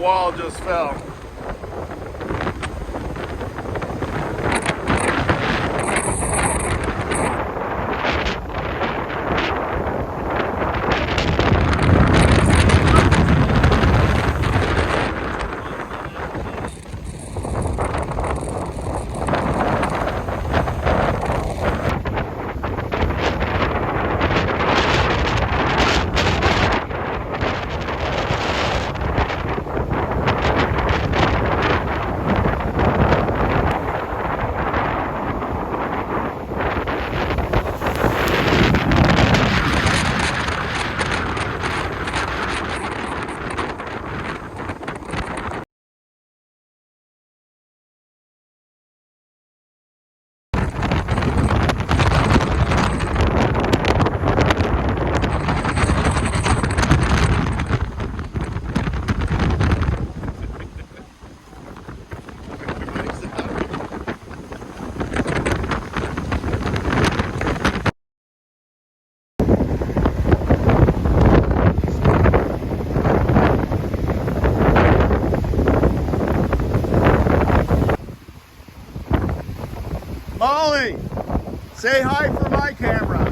wall just fell. Molly, say hi for my camera.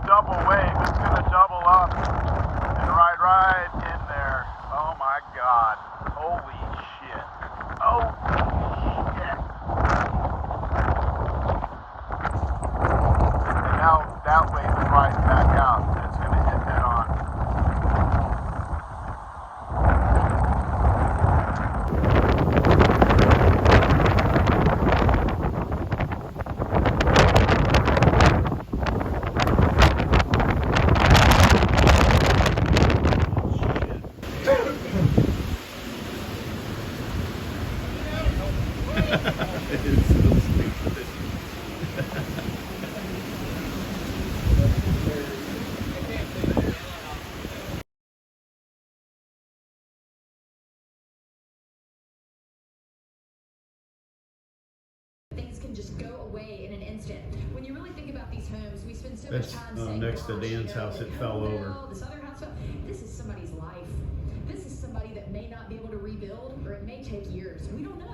Double wave, it's gonna double up and ride right in there. Oh my God, holy shit. Oh shit. And now that wave is riding back out, it's gonna hit head on. It's so stupid. Things can just go away in an instant. When you really think about these homes, we spend so much That's time saying, next to Dan's house, it fell over. This other house fell. This is somebody's life. This is somebody that may not be able to rebuild, or it may take years. We don't know.